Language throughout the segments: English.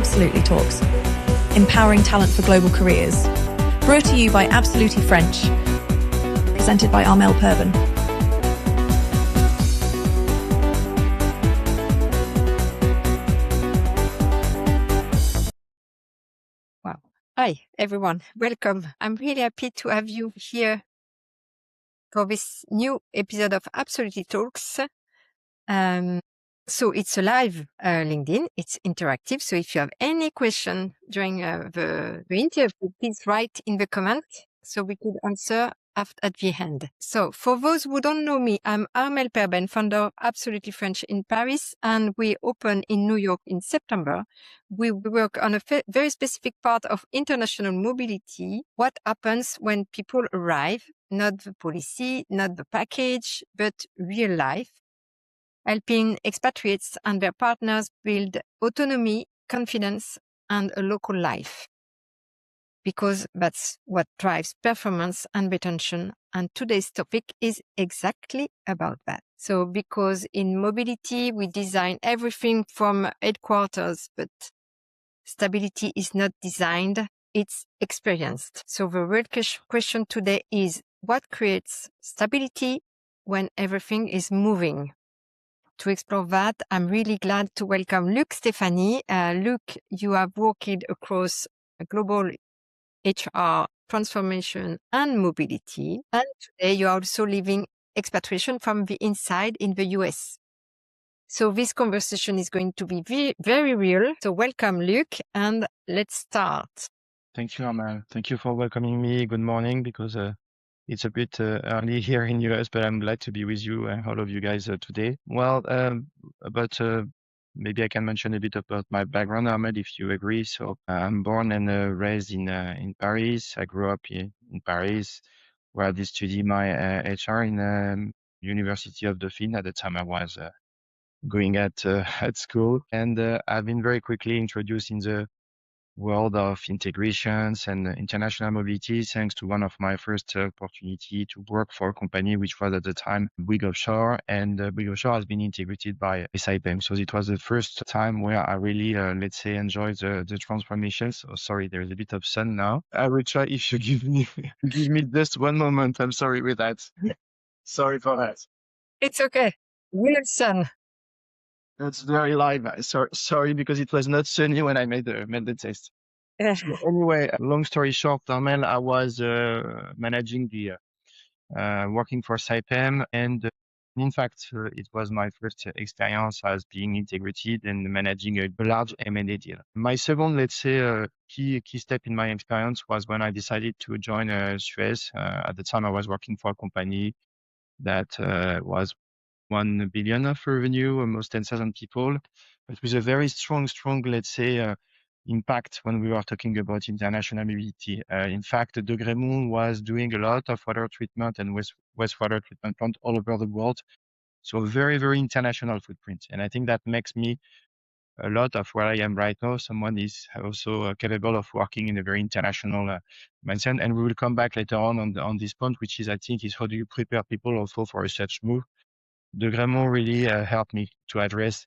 Absolutely Talks, empowering talent for global careers. Brought to you by Absolutely French, presented by Armel Perben. Wow. Hi, everyone. Welcome. I'm really happy to have you here for this new episode of Absolutely Talks. So it's a live LinkedIn. It's interactive. So if you have any question during the interview, please write in the comment so we could answer at the end. So for those who don't know me, I'm Armel Perben, founder of Absolutely French in Paris, and we open in New York in September. We work on a very specific part of international mobility. What happens when people arrive, not the policy, not the package, but real life, helping expatriates and their partners build autonomy, confidence, and a local life. Because that's what drives performance and retention. And today's topic is exactly about that. So because in mobility, we design everything from headquarters, but stability is not designed, it's experienced. So the real question today is, what creates stability when everything is moving? To explore that, I'm really glad to welcome Luc Stéphanie. Luc, you have worked across global HR, transformation, and mobility. And today you are also living expatriation from the inside in the US. So this conversation is going to be very real. So welcome, Luc, and let's start. Thank you, Armel. Thank you for welcoming me. Good morning, because it's a bit early here in US, but I'm glad to be with you and all of you guys today. Well, but maybe I can mention a bit about my background, Ahmed, if you agree. So I'm born and raised in Paris. I grew up in Paris, where I did study my HR in University of Dauphine. At the time, I was going at school, and I've been very quickly introduced in the world of integrations and international mobility, thanks to one of my first opportunity to work for a company which was at the time Bouygues Offshore, and Bouygues Offshore has been integrated by SIPM. So it was the first time where I really, let's say, enjoyed the transformation. So sorry, there's a bit of sun now. I will try if you give me just one moment. I'm sorry with that. Sorry for that. It's okay. Real sun. That's very live. Sorry, because it was not sunny when I made the test. So anyway, long story short, Armel, I was managing the working for SIPM, and in fact, it was my first experience as being integrated and managing a large M&A deal. My second, let's say, key step in my experience was when I decided to join Suez. At the time, I was working for a company that was 1 billion of revenue, almost 10,000 people, but with a very strong, let's say, impact when we were talking about international mobility. In fact, De Gremont was doing a lot of water treatment and wastewater treatment plant all over the world. So very, very international footprint. And I think that makes me a lot of where I am right now. Someone is also capable of working in a very international mindset. And we will come back later on this point, which is, I think, is how do you prepare people also for a such move. De Gremont really helped me to address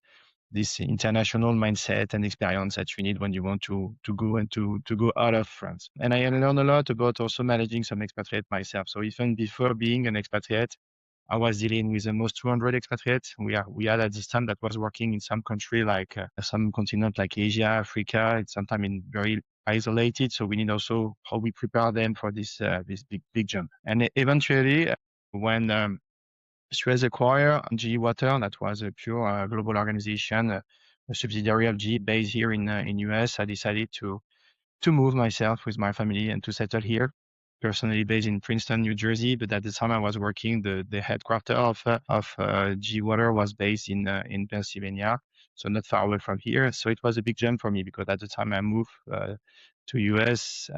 this international mindset and experience that you need when you want to go and to go out of France. And I learned a lot about also managing some expatriate myself. So even before being an expatriate, I was dealing with almost 200 expatriates. We had at this time that was working in some country like some continent like Asia, Africa. It's sometimes in very isolated. So we need also how we prepare them for this big jump. And eventually, when Suez acquired GE Water, that was a pure global organization, a subsidiary of GE based here in US. I decided to move myself with my family and to settle here. Personally based in Princeton, New Jersey, but at the time I was working, the headquarters of GE Water was based in Pennsylvania, so not far away from here. So it was a big jump for me because at the time I moved to US,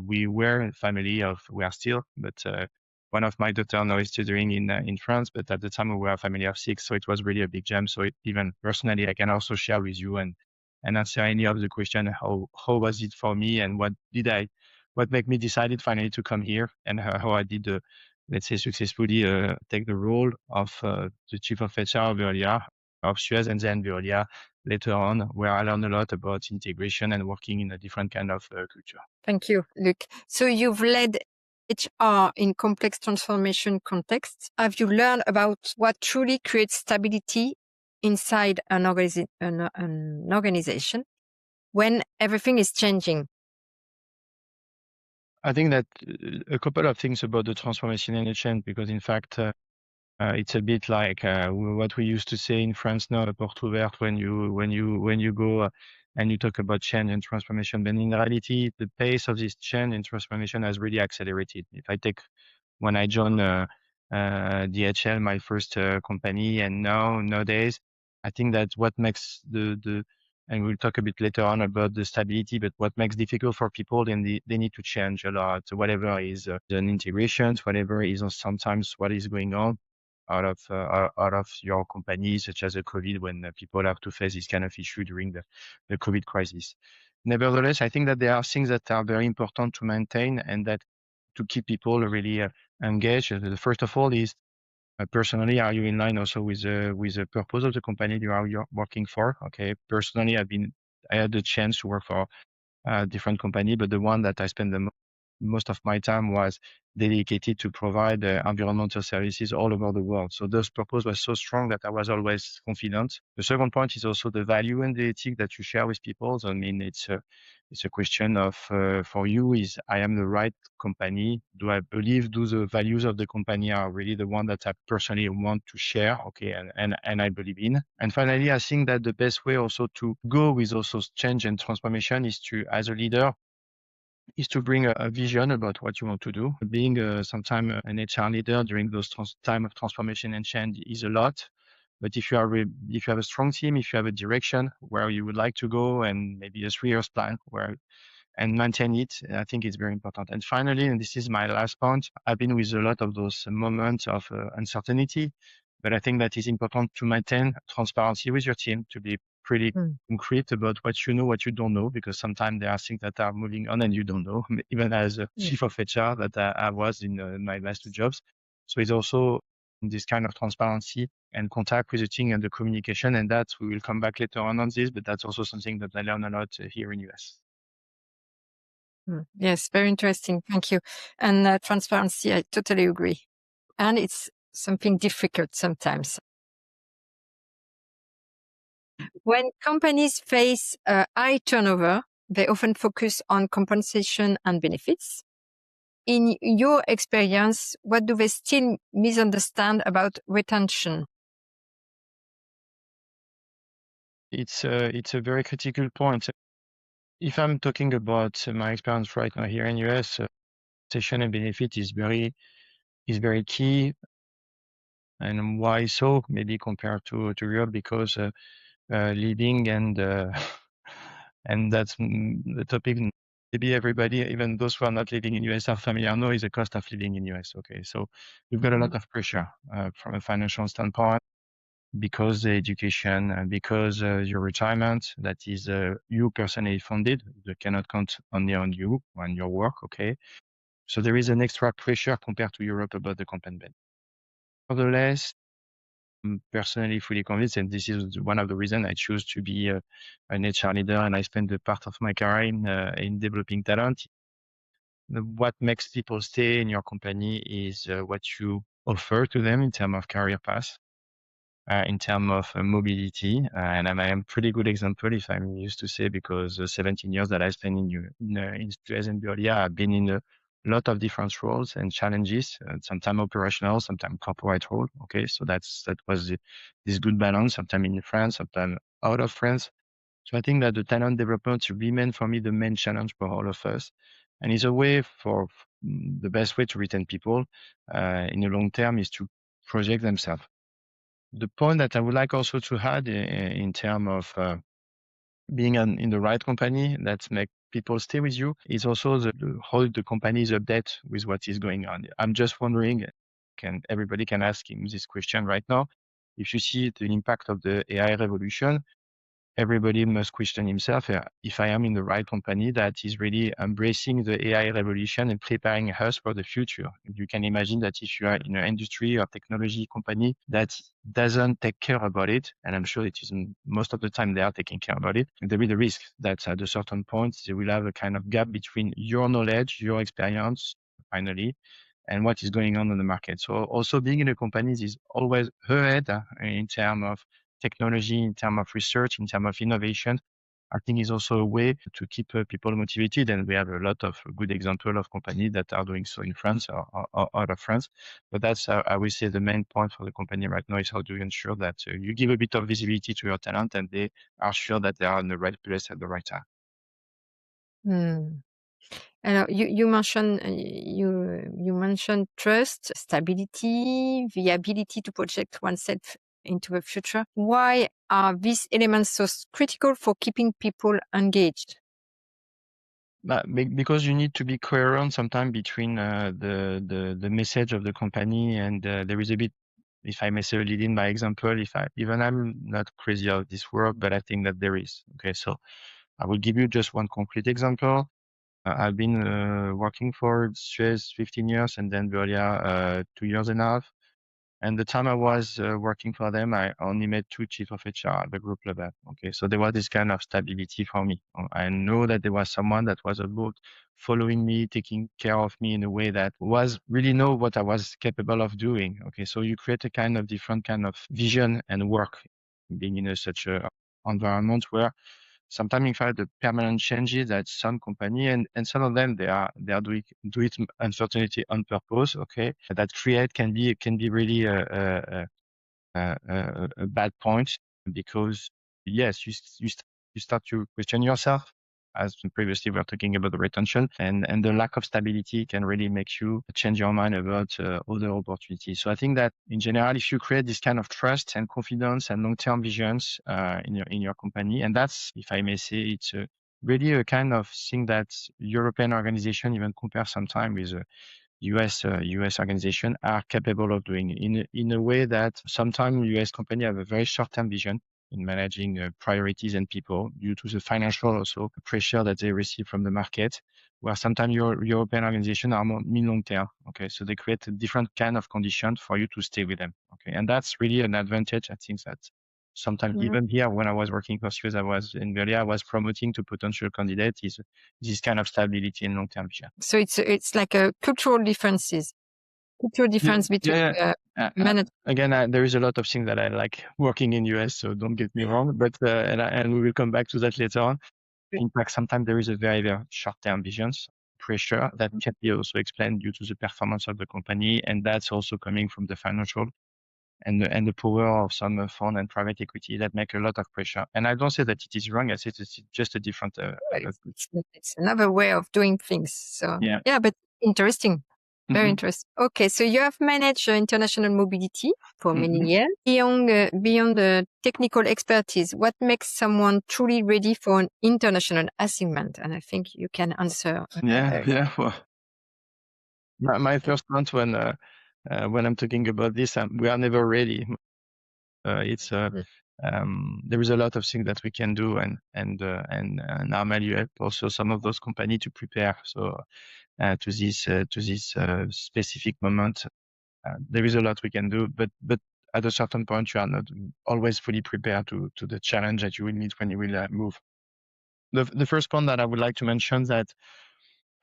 we were a family of, we are still, but one of my daughter now is studying in France, but at the time we were a family of 6, so it was really a big jump. So even personally, I can also share with you and answer any of the question, how was it for me and what made me decided finally to come here, and how I did, let's say, successfully take the role of the chief of HR of Veolia, of Suez, and then Veolia later on, where I learned a lot about integration and working in a different kind of culture. Thank you, Luc. So you've led HR in complex transformation contexts. Have you learned about what truly creates stability inside an organization when everything is changing? I think that a couple of things about the transformation and the change, because in fact, it's a bit like what we used to say in France now, porte ouverte, when you go and you talk about change and transformation. But in reality, the pace of this change and transformation has really accelerated. If I take when I joined DHL, my first company, and nowadays, I think that what makes and we'll talk a bit later on about the stability, but what makes difficult for people, then they need to change a lot. Whatever is an integration, whatever is sometimes what is going on out of your company, such as a COVID, when people have to face this kind of issue during the COVID crisis. Nevertheless, I think that there are things that are very important to maintain and that to keep people really engaged. The first of all is personally, are you in line also with the purpose of the company you're working for? Okay. Personally, I had the chance to work for a different company, but the one that I spent most of my time was dedicated to provide environmental services all over the world. So this purpose was so strong that I was always confident. The second point is also the value and the ethic that you share with people. So, I mean, it's a question of, for you is, I am the right company? Do I believe, do the values of the company are really the one that I personally want to share? Okay. And I believe in. And finally, I think that the best way also to go with also change and transformation is to, as a leader, is to bring a vision about what you want to do. Being sometime an HR leader during those time of transformation and change is a lot. But if you have a strong team, if you have a direction where you would like to go, and maybe a 3 years plan and maintain it, I think it's very important. And finally, and this is my last point, I've been with a lot of those moments of uncertainty, but I think that it's important to maintain transparency with your team, to be pretty concrete about what you know, what you don't know, because sometimes there are things that are moving on and you don't know, even as a chief of HR that I was in my last 2 jobs. So it's also this kind of transparency and contact with the team and the communication, and that we will come back later on this, but that's also something that I learned a lot here in US. Yes, very interesting. Thank you. And transparency, I totally agree. And it's something difficult sometimes. When companies face high turnover, they often focus on compensation and benefits. In your experience, what do they still misunderstand about retention? It's a very critical point. If I'm talking about my experience right now here in US, compensation and benefit is very key. And why so? Maybe compared to Europe, because living and and that's the topic. Maybe everybody, even those who are not living in US, are familiar. No, is the cost of living in US. Okay, so we've got a lot of pressure from a financial standpoint, because the education and because your retirement, that is you personally funded. They cannot count only on you and your work. Okay, so there is an extra pressure compared to Europe about the compensation. Nevertheless, I'm personally fully convinced, and this is one of the reasons I choose to be an HR leader, and I spend a part of my career in developing talent. What makes people stay in your company is what you offer to them in terms of career path, in terms of mobility. And I am pretty good example, if I'm used to say, because 17 years that I spent in Suez and Veolia, I've been in a lot of different roles and challenges, sometimes operational, sometimes corporate role. Okay, so that was this good balance, sometimes in France, sometimes out of France. So I think that the talent development remains for me the main challenge for all of us. And is a way for the best way to retain people in the long term is to project themselves. The point that I would like also to add in terms of being in the right company that make people stay with you is also how the company is update with what is going on. I'm just wondering, everybody can ask him this question right now. If you see the impact of the AI revolution, everybody must question himself if I am in the right company that is really embracing the AI revolution and preparing us for the future. You can imagine that if you are in an industry or technology company that doesn't take care about it, and I'm sure it is most of the time they are taking care about it, there is a risk that at a certain point they will have a kind of gap between your knowledge, your experience, finally, and what is going on in the market. So also being in a company is always ahead in terms of technology, in terms of research, in terms of innovation. I think is also a way to keep people motivated. And we have a lot of good examples of companies that are doing so in France or out of France. But that's, I would say, the main point for the company right now is how do you ensure that you give a bit of visibility to your talent and they are sure that they are in the right place at the right time. Alors, you mentioned trust, stability, the ability to project oneself into the future. Why are these elements so critical for keeping people engaged? Because you need to be coherent sometimes between the message of the company and there is a bit, if I may say, lead in by example, even I'm not crazy of this word, but I think that there is. Okay, so I will give you just one concrete example. I've been working for Suez 15 years and then Veolia 2.5 years. And the time I was working for them, I only met 2 chief of HR at the group level. Okay, so there was this kind of stability for me. I know that there was someone that was about following me, taking care of me in a way that was really know what I was capable of doing. Okay, so you create a kind of different kind of vision and work being in such a environment where sometimes in fact the permanent changes at some company and some of them they are do it unfortunately on purpose. Okay, that can be really a bad point because yes, you start to question yourself. As previously we were talking about the retention and the lack of stability can really make you change your mind about other opportunities. So I think that in general, if you create this kind of trust and confidence and long-term visions in your company, and that's, if I may say, it's really a kind of thing that European organization even compare sometimes with US organization are capable of doing in a way that sometimes US companies have a very short-term vision in managing priorities and people due to the financial also pressure that they receive from the market, where sometimes your European organization are more mid long term. Okay, so they create a different kind of condition for you to stay with them. Okay, and that's really an advantage. I think that sometimes even here when I was working for Suez, I was in Veolia, I was promoting to potential candidates is this kind of stability and long term vision. So it's like a cultural difference between management. Again, there is a lot of things that I like working in US, so don't get me wrong. But and we will come back to that later on. In fact, sometimes there is a very, very short-term visions pressure that can be also explained due to the performance of the company, and that's also coming from the financial and the power of some fund and private equity that make a lot of pressure. And I don't say that it is wrong. I say it's just a different. It's another way of doing things. So yeah, but interesting. Very interesting. Okay, so you have managed international mobility for many years. Beyond the technical expertise, what makes someone truly ready for an international assignment? And I think you can answer. Well, my first point when I'm talking about this, we are never ready. There is a lot of things that we can do, and normally you help also some of those companies to prepare. So to this specific moment, there is a lot we can do, but at a certain point, you are not always fully prepared to the challenge that you will need when you will move. The first point that I would like to mention that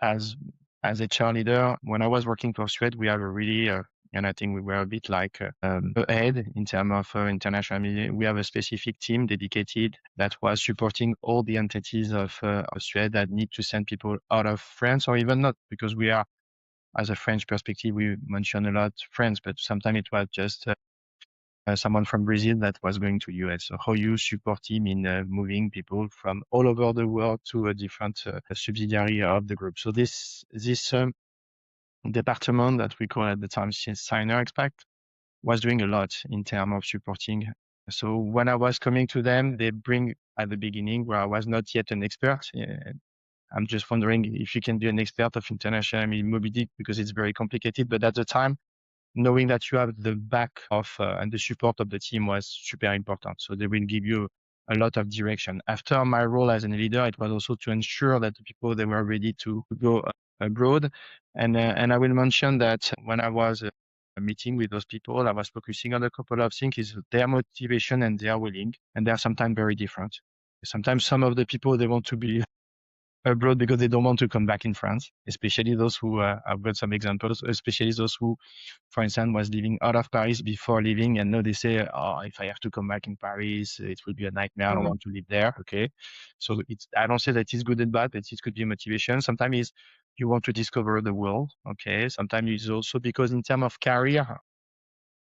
as a cheerleader, when I was working for Suez, we have a really and I think we were a bit like ahead in terms of international media. We have a specific team dedicated that was supporting all the entities of Suez that need to send people out of France or even not, because we are, as a French perspective, we mention a lot France, but sometimes it was just someone from Brazil that was going to US. So how you support him in moving people from all over the world to a different subsidiary of the group. So this department that we call at the time Signer Expat was doing a lot in terms of supporting. So when I was coming to them, they bring at the beginning where I was not yet an expert. I'm just wondering if you can be an expert of international mobility because it's very complicated. But at the time, knowing that you have the back of and the support of the team was super important. So they will give you a lot of direction. After my role as a leader, it was also to ensure that the people, they were ready to go abroad. And I will mention that when I was meeting with those people, I was focusing on a couple of things: is their motivation and their willing, and they are sometimes very different. Sometimes some of the people, they want to be abroad because they don't want to come back in France, especially those who, I've got some examples, especially those who, for instance, was living out of Paris before leaving, and now they say, oh, if I have to come back in Paris, it will be a nightmare. I don't want to live there. Okay. So I don't say that it's good and bad, but it could be a motivation. Sometimes it's, you want to discover the world. Okay. Sometimes it's also because in terms of career,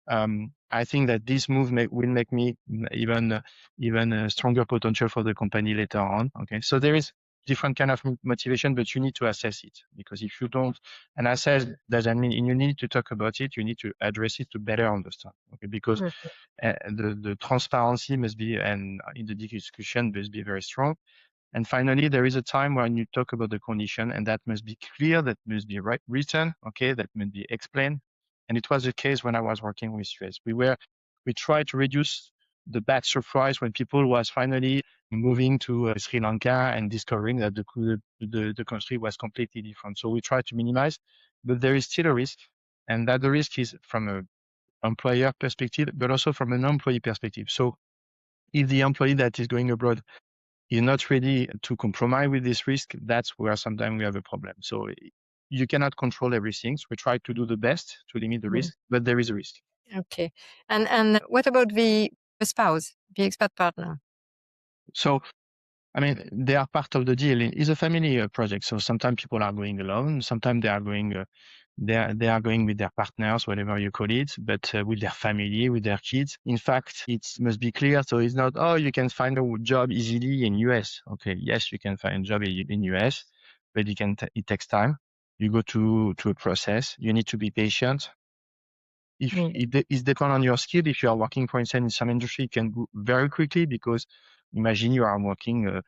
I think that this move will make me even a stronger potential for the company later on. Okay, so there is different kind of motivation, but you need to assess it, because if you don't, and assess doesn't mean you need to talk about it. You need to address it to better understand. Okay, because the transparency must be, and in the discussion must be very strong. And finally, there is a time when you talk about the condition, and that must be clear, that must be written, okay, that must be explained. And it was the case when I was working with Suez. We tried to reduce the bad surprise when people was finally moving to Sri Lanka and discovering that the country was completely different. So we try to minimize, but there is still a risk, and that the risk is from an employer perspective, but also from an employee perspective. So if the employee that is going abroad is not ready to compromise with this risk, that's where sometimes we have a problem. So you cannot control everything. So we try to do the best to limit the risk, but there is a risk. Okay. And what about the spouse, the expat partner? So, I mean, they are part of the deal. It's a family project. So sometimes people are going alone. Sometimes they are going, they are going with their partners, whatever you call it, but with their family, with their kids. In fact, it must be clear. So it's not, oh, you can find a job easily in US. Okay. Yes, you can find a job in US, but it takes time. You go to a process. You need to be patient. If it depends on your skill. If you are working, for instance, in some industry, it can go very quickly, because imagine you are working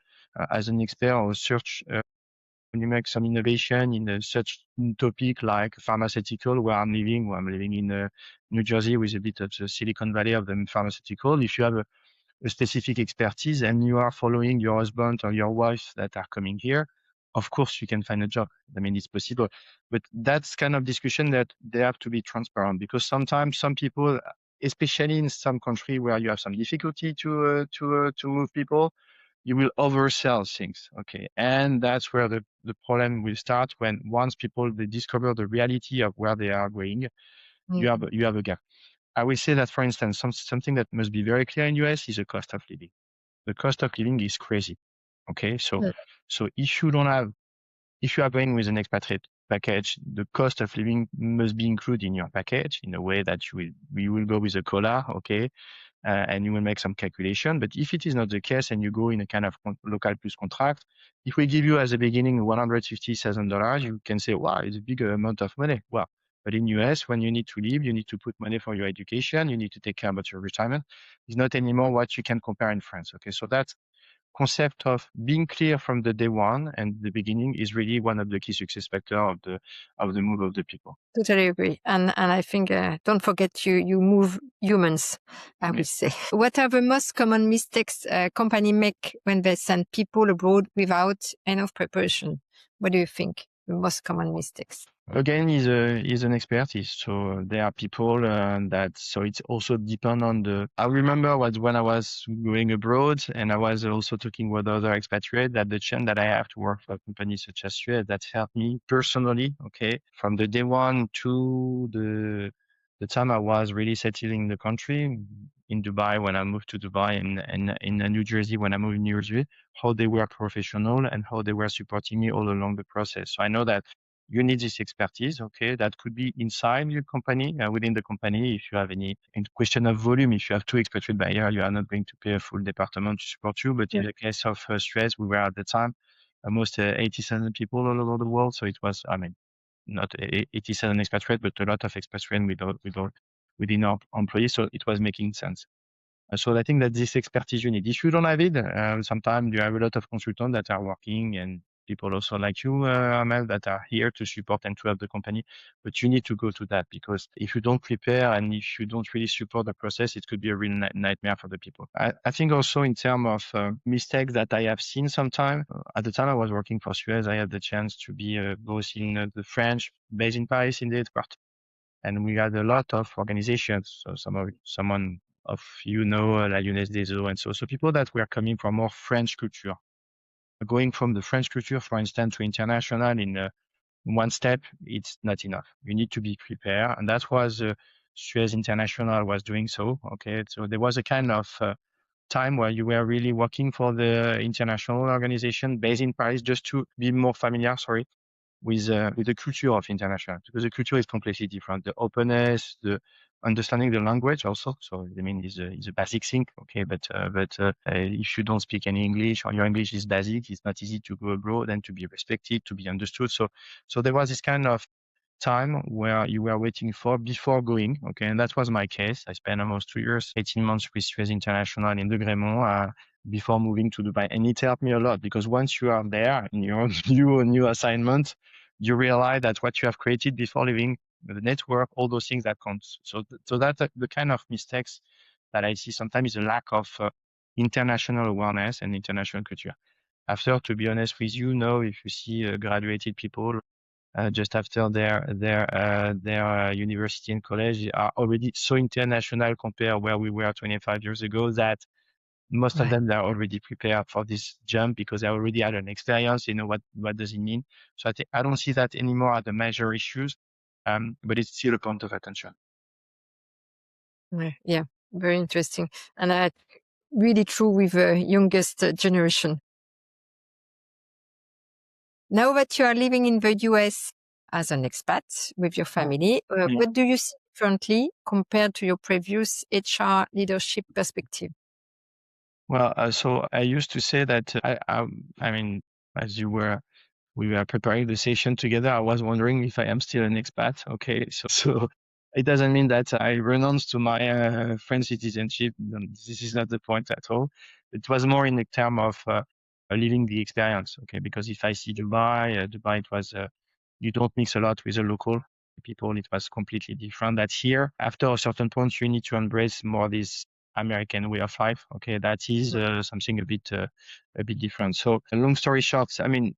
as an expert or search, when you make some innovation in such topic like pharmaceutical, where I'm living in New Jersey, with a bit of the Silicon Valley of the pharmaceutical. If you have a specific expertise and you are following your husband or your wife that are coming here, of course you can find a job. I mean, it's possible, but that's kind of discussion that they have to be transparent, because sometimes some people, especially in some country where you have some difficulty to move people, you will oversell things. Okay. And that's where the problem will start, when once people, they discover the reality of where they are going, you have a gap. I will say that, for instance, something that must be very clear in US is the cost of living. The cost of living is crazy. Okay. So if you are going with an expatriate package, the cost of living must be included in your package in a way that you will go with a COLA. Okay. And you will make some calculation. But if it is not the case, and you go in a kind of local plus contract, if we give you as a beginning $150,000, you can say, wow, it's a big amount of money. Well, but in US, when you need to leave, you need to put money for your education, you need to take care about your retirement. It's not anymore what you can compare in France. Okay, so that concept of being clear from the day one and the beginning is really one of the key success factors of the move of the people. Totally agree. And I think, don't forget, you move humans, I would say. What are the most common mistakes company make when they send people abroad without enough preparation? What do you think? The most common mistakes? Again, is an expertise. So there are people so it's also depend on I remember when I was going abroad, and I was also talking with other expatriates, that the chance that I have to work for a company such as Suez, that helped me personally. Okay. From the day one to the time I was really settling in the country, in Dubai, when I moved to Dubai, and in New Jersey, when I moved in New Jersey, how they were professional and how they were supporting me all along the process. So I know that you need this expertise. Okay. That could be inside your company, within the company. If you have any question of volume, if you have 2 expatriate buyers, you are not going to pay a full department to support you. But in the case of Suez, we were at the time almost 87 people all over the world. So it was, I mean, not 87 expatriate, but a lot of expatriate within our employees. So it was making sense. So I think that this expertise you need. If you don't have it, sometimes you have a lot of consultants that are working, and people also like you, Amel, that are here to support and to help the company. But you need to go to that, because if you don't prepare and if you don't really support the process, it could be a real nightmare for the people. I think also in terms of mistakes that I have seen sometime, at the time I was working for Suez, I had the chance to be both in the French, based in Paris in the headquarters, and we had a lot of organizations. So someone of La Lyonnaise des Eaux, and so people that were coming from more French culture, going from the French culture, for instance, to international in one step, it's not enough. You need to be prepared, and that was Suez International was doing so. Okay, so there was a kind of time where you were really working for the international organization based in Paris, just to be more familiar. Sorry, with the culture of international, because the culture is completely different. The openness, the understanding the language also. So I mean, is a basic thing. Okay, but if you don't speak any English, or your English is basic, it's not easy to go abroad and to be respected, to be understood. So there was this kind of time where you were waiting for before going. Okay, and that was my case. I spent almost 2 years, 18 months with Suez International in the Grémont before moving to Dubai, and it helped me a lot, because once you are there in your new assignment, you realize that what you have created before leaving, the network, all those things that counts. So that's the kind of mistakes that I see sometimes, is a lack of international awareness and international culture. After, to be honest with you, now if you see graduated people just after their university and college, are already so international compared where we were 25 years ago, that most of them, they're already prepared for this jump, because they already had an experience. You know what does it mean. So I don't see that anymore as the major issues, but it's still a point of attention. Yeah, very interesting, and really true with the youngest generation. Now that you are living in the US as an expat with your family, what do you see differently compared to your previous HR leadership perspective? Well, so I used to say that I mean, as we were preparing the session together, I was wondering if I am still an expat. Okay, so it doesn't mean that I renounce to my French citizenship. This is not the point at all. It was more in the term of living the experience. Okay, because if I see Dubai, it was you don't mix a lot with the local people. It was completely different. That here, after a certain point, you need to embrace more this American way of life. Okay, that is something a bit different. So, long story short, I mean,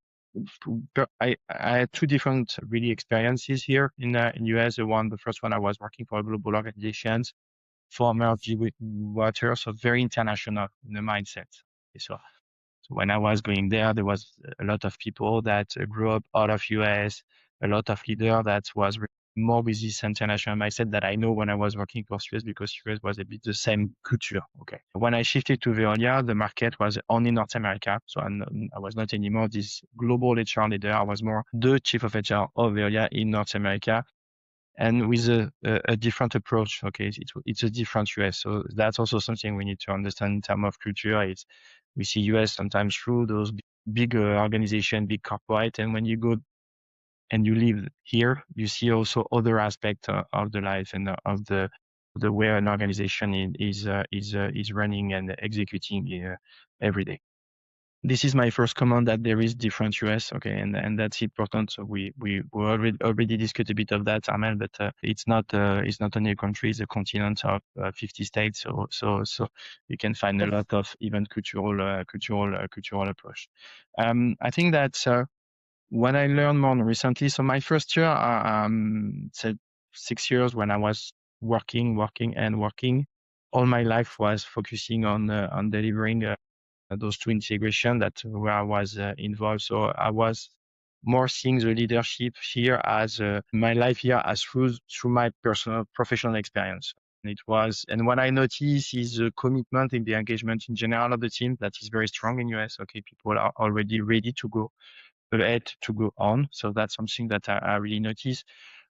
I had two different really experiences here in US. The first one, I was working for global organizations, former G Water, so very international in the mindset. So when I was going there was a lot of people that grew up out of US, a lot of leader that was more with this international mindset that I know when I was working for Suez, because Suez was a bit the same culture. Okay. When I shifted to Veolia, the market was only North America. So I was not anymore this global HR leader. I was more the chief of HR of Veolia in North America, and with a different approach. Okay. It's a different US. So that's also something we need to understand in terms of culture. We see US sometimes through those big organization, big corporate, and when you go and you live here, you see also other aspects of the life and of the way an organization is running and executing every day. This is my first comment, that there is different US, okay, and that's important. So we already discussed a bit of that, Amel, but it's not only a country; it's a continent of 50 states. So you can find a lot of even cultural approach. I think that what I learned more recently. So my first year, said 6 years when I was working, all my life was focusing on delivering those two integration that where I was involved. So I was more seeing the leadership here as my life here as through my personal professional experience. And what I notice is the commitment in the engagement in general of the team that is very strong in US. Okay, people are already ready to go ahead, to go on. So that's something that I really notice.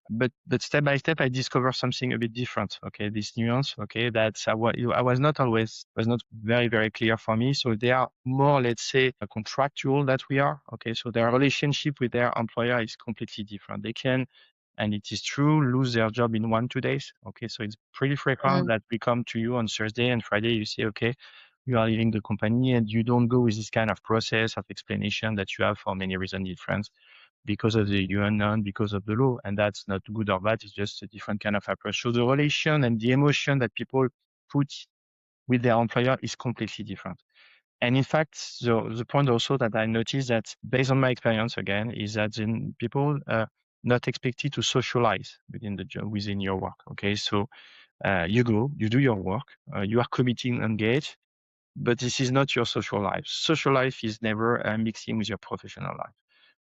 But step by step, I discover something a bit different. Okay, this nuance. Okay, that's I was not very, very clear for me. So they are more, let's say, a contractual that we are. Okay, so their relationship with their employer is completely different. They can, and it is true, lose their job in 1-2 days. Okay, so it's pretty frequent that we come to you on Thursday and Friday. You say, okay, you are leaving the company and you don't go with this kind of process of explanation that you have for many reasons in France because of the unknown, because of the law. And that's not good or bad. It's just a different kind of approach. So the relation and the emotion that people put with their employer is completely different. And in fact, the point also that I noticed that based on my experience again, is that people not expected to socialize within the job, within your work. Okay. So you go, you do your work, you are committing, engaged, but this is not your social life. Social life is never mixing with your professional life.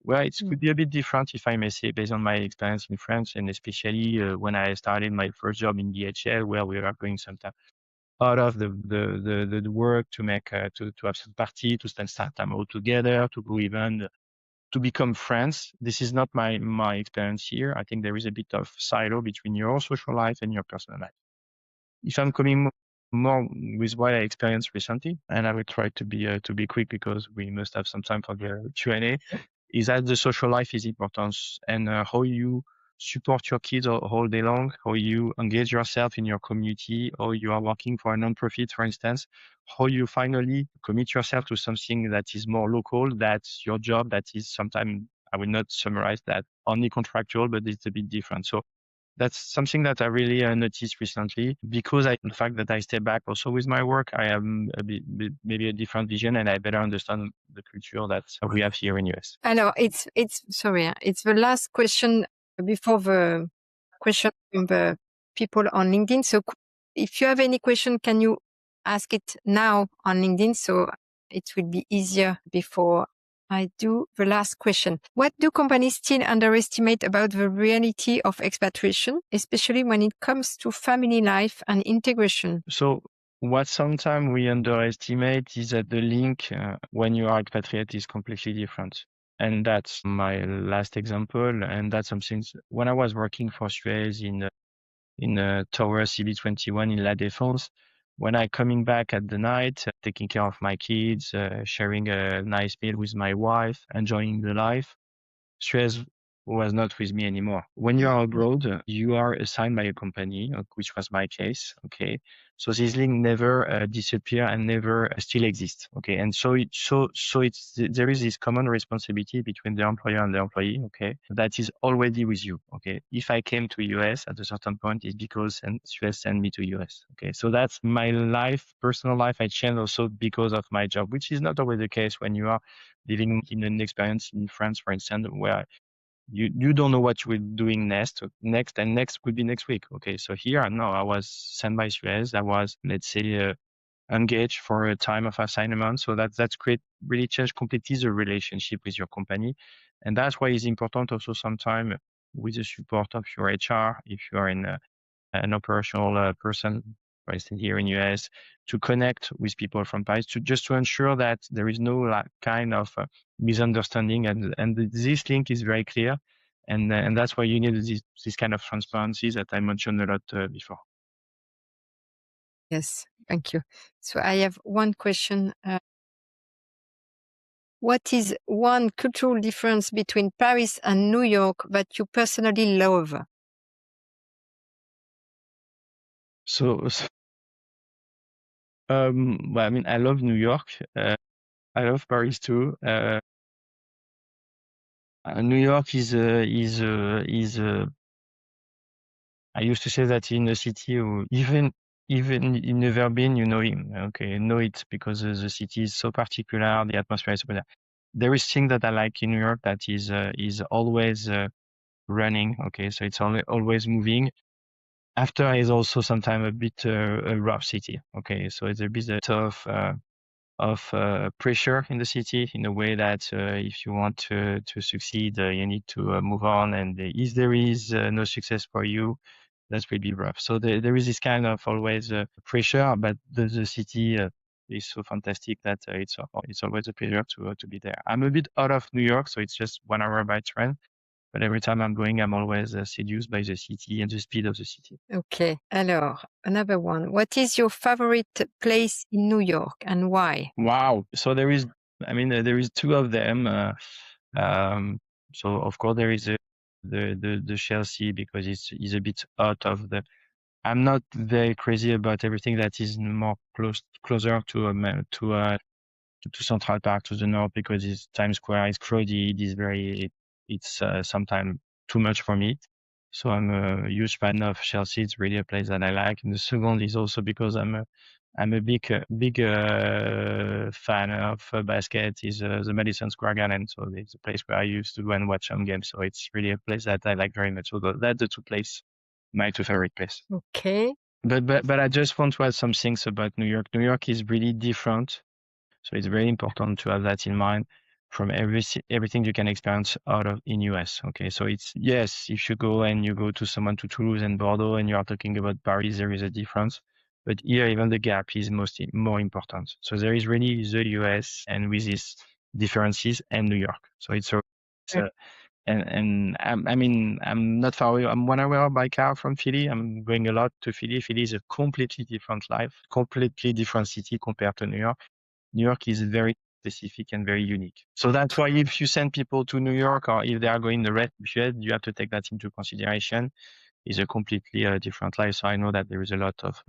Well, it could be a bit different, if I may say, based on my experience in France, and especially when I started my first job in DHL, where we were going sometimes out of the work to make to have some party, to spend some time all together, to go even to become friends. This is not my experience here. I think there is a bit of silo between your social life and your personal life. If I'm coming more with what I experienced recently, and I will try to be quick because we must have some time for the Q&A, is that the social life is important, and how you support your kids all day long, how you engage yourself in your community, how you are working for a non-profit, for instance, how you finally commit yourself to something that is more local, that's your job, that is sometimes, I will not summarize that only contractual, but it's a bit different. So that's something that I really noticed recently because the fact that I step back also with my work, I have maybe a different vision and I better understand the culture that we have here in US. Alors, it's the last question before the question from the people on LinkedIn. So if you have any question, can you ask it now on LinkedIn? So it will be easier before I do the last question. What do companies still underestimate about the reality of expatriation, especially when it comes to family life and integration? So what sometimes we underestimate is that the link when you are expatriate is completely different. And that's my last example. And that's something when I was working for Suez in Tower CB21 in La Défense, when I coming back at the night, taking care of my kids, sharing a nice meal with my wife, enjoying the life, Suez was not with me anymore. When you are abroad, you are assigned by a company, which was my case. Okay. So this link never disappear and never still exists. Okay. And so there is this common responsibility between the employer and the employee. Okay. That is already with you. Okay. If I came to US at a certain point, it's because Suez sent me to US. Okay. So that's my life, personal life. I changed also because of my job, which is not always the case when you are living in an experience in France, for instance, where you don't know what you will be doing next, and next could be next week. Okay, so here, no, I was sent by Suez. I was, let's say, engaged for a time of assignment. So that's great, really change completely the relationship with your company. And that's why it's important also sometime with the support of your HR, if you are in an operational person, for instance, here in US, to connect with people from Paris, to ensure that there is no kind of misunderstanding, and this link is very clear, and that's why you need this kind of transparency that I mentioned a lot before. Yes, thank you. So I have one question. What is one cultural difference between Paris and New York that you personally love? So well, I mean, I love New York. I love Paris too. New York is I used to say that in a city, even in never been, you know him. Okay, know it because the city is so particular, the atmosphere is so particular. There is thing that I like in New York that is always running. Okay, so it's always moving. After is also sometimes a bit a rough city. Okay, so it's a bit of pressure in the city in a way that if you want to succeed, you need to move on. And if there is no success for you, that will be rough. So there is this kind of always pressure, but the city is so fantastic that it's always a pleasure to be there. I'm a bit out of New York, so it's just 1 hour by train. But every time I'm going, I'm always seduced by the city and the speed of the city. Okay. Alors, another one. What is your favorite place in New York and why? Wow. So there is two of them. So of course there is the Chelsea because it's a bit out of the I'm not very crazy about everything that is more closer to Central Park, to the north, because it's Times Square is crowded, it's sometimes too much for me. So I'm a huge fan of Chelsea. It's really a place that I like. And the second is also because I'm a big fan of basket, is the Madison Square Garden. So it's a place where I used to go and watch some games. So it's really a place that I like very much. So that's the two places, my two favorite places. Okay. But I just want to add some things about New York. New York is really different. So it's very important to have that in mind from everything you can experience out of in US. Okay. So it's, yes, if you go and you go to someone to Toulouse and Bordeaux and you are talking about Paris, there is a difference. But here, even the gap is more important. So there is really the US and with these differences and New York. So it's and I mean, I'm not far away. I'm 1 hour by car from Philly. I'm going a lot to Philly. Philly is a completely different life, completely different city compared to New York. New York is very specific and very unique. So that's why if you send people to New York, or if they are going the rest of the year, you have to take that into consideration. It's a completely different life. So I know that there is a lot of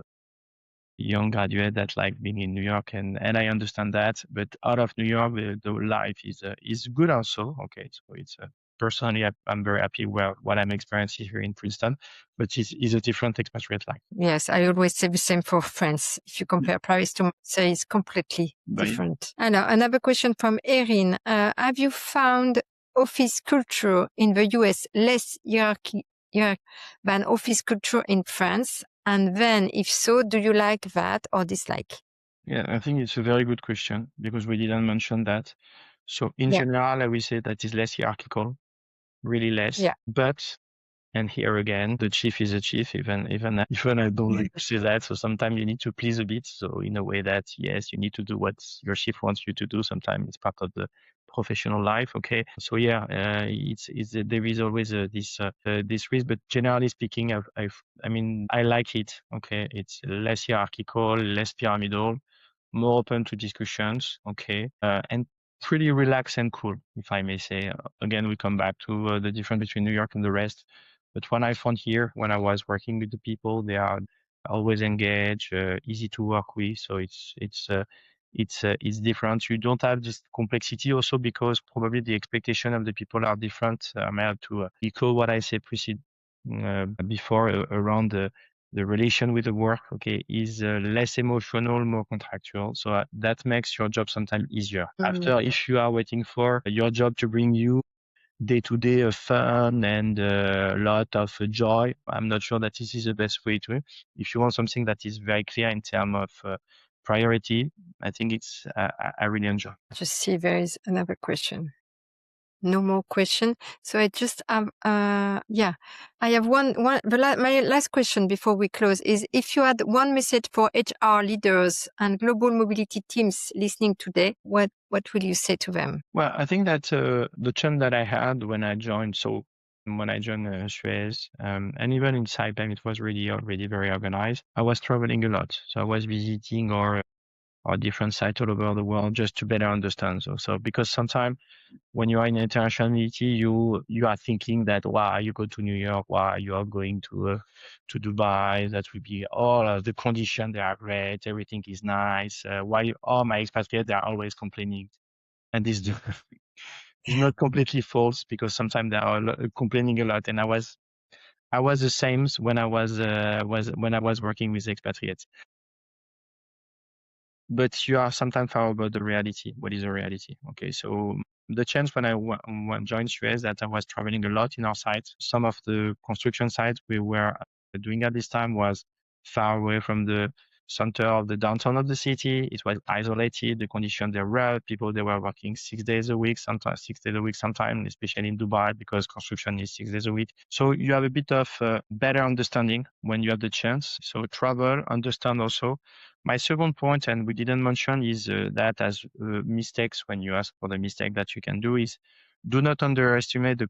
young graduates that like being in New York, and I understand that. But out of New York, the life is good also. Okay, so it's personally, I'm very happy what I'm experiencing here in Princeton, but it's a different expatriate life. Yes, I always say the same for France. If you compare Paris to Marseille, it's completely different. Alors, another question from Erin. Have you found office culture in the US less hierarchy than office culture in France? And then, if so, do you like that or dislike? Yeah, I think it's a very good question because we didn't mention that. So in general, I will say that is less hierarchical, really less. Yeah. But, and here again, the chief is a chief, even I don't like to say that. So sometimes you need to please a bit. So in a way that, yes, you need to do what your chief wants you to do. Sometimes it's part of the professional life. Okay. So yeah, there is always this risk, but generally speaking, I mean, I like it. Okay. It's less hierarchical, less pyramidal, more open to discussions. Okay. And pretty relaxed and cool, if I may say. Again, we come back to the difference between New York and the rest. But when I found here, when I was working with the people, they are always engaged, easy to work with. So it's different. You don't have this complexity also because probably the expectation of the people are different. I have to echo what I said before around the relation with the work, okay, is less emotional, more contractual. So that makes your job sometimes easier. After, if you are waiting for your job to bring you day-to-day fun and a lot of joy, I'm not sure that this is the best way to. If you want something that is very clear in terms of priority, I think it's I really enjoy. Just see there is another question. No more question. So I just have, I have my last question before we close is if you had one message for HR leaders and global mobility teams listening today, what will you say to them? Well, I think that the chance that I had when I joined, Suez, and even in Saipem, it was really already very organized. I was traveling a lot. So I was visiting our different sites all over the world just to better understand. So because sometimes when you are in international community, you are thinking that why you go to New York, why you are going to Dubai, that will be all of the conditions, they are great, everything is nice. Why all my expatriates, they are always complaining. And this is not completely false because sometimes they are complaining a lot. And I was the same when I was working with expatriates. But you are sometimes far about the reality. What is the reality? Okay, so the chance when I joined Suez that I was traveling a lot in our sites. Some of the construction sites we were doing at this time was far away from the center of the downtown of the city. It was isolated. The conditions they were, people they were working 6 days a week, sometimes 6 days a week, sometimes, especially in Dubai because construction is 6 days a week. So you have a bit of better understanding when you have the chance. So travel, understand also. My second point, and we didn't mention, is that as mistakes, when you ask for the mistake that you can do, is do not underestimate the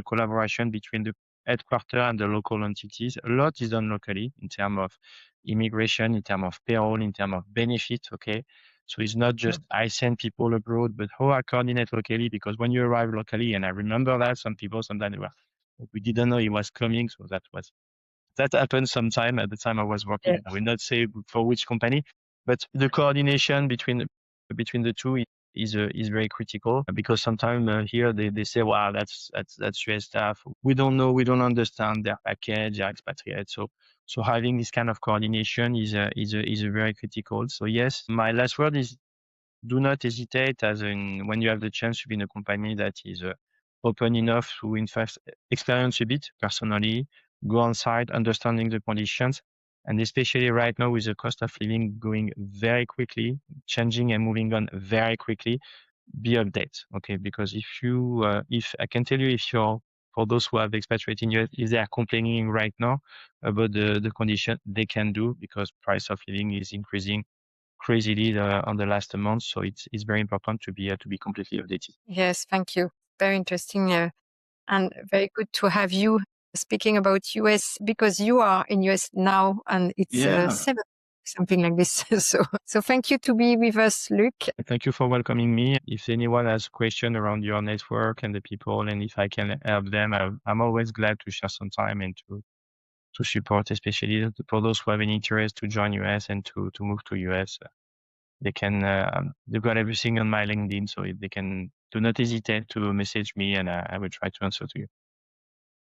collaboration between the headquarters and the local entities. A lot is done locally in terms of immigration, in terms of payroll, in terms of benefits, okay? So it's not just I send people abroad, but how I coordinate locally, because when you arrive locally, and I remember that some people sometimes we didn't know it was coming, so that was That happened sometime at the time I was working. I will not say for which company, but the coordination between the two is very critical, because sometimes here they say, wow, that's US staff. We don't know, we don't understand their package, their expatriate. So having this kind of coordination is very critical. So yes, my last word is, do not hesitate, as in when you have the chance to be in a company that is open enough to, in fact, experience a bit personally, go on site, understanding the conditions. And especially right now with the cost of living going very quickly, changing and moving on very quickly, be update. Okay. Because if I can tell you, for those who have expatriated in US, if they are complaining right now about the condition, they can do, because price of living is increasing crazily on the last month. So it's very important to be completely updated. Yes, thank you. Very interesting and very good to have you speaking about US, because you are in US now and it's 7, something like this. So thank you to be with us, Luc. Thank you for welcoming me. If anyone has question around your network and the people, and if I can help them, I'm always glad to share some time and to support, especially for those who have any interest to join US and to move to US. They can, they've got everything on my LinkedIn, so they can, do not hesitate to message me, and I will try to answer to you.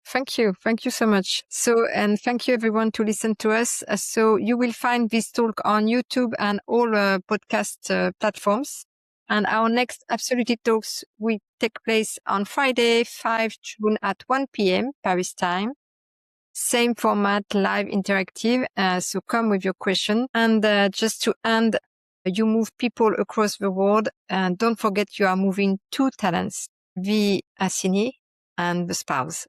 Thank you. Thank you so much. So, and thank you everyone to listen to us. So you will find this talk on YouTube and all podcast platforms. And our next Absolutely Talks will take place on Friday, 5 June at 1 p.m. Paris time. Same format, live interactive. So come with your question. And just to end, you move people across the world, and don't forget you are moving 2 talents, the assignee and the spouse.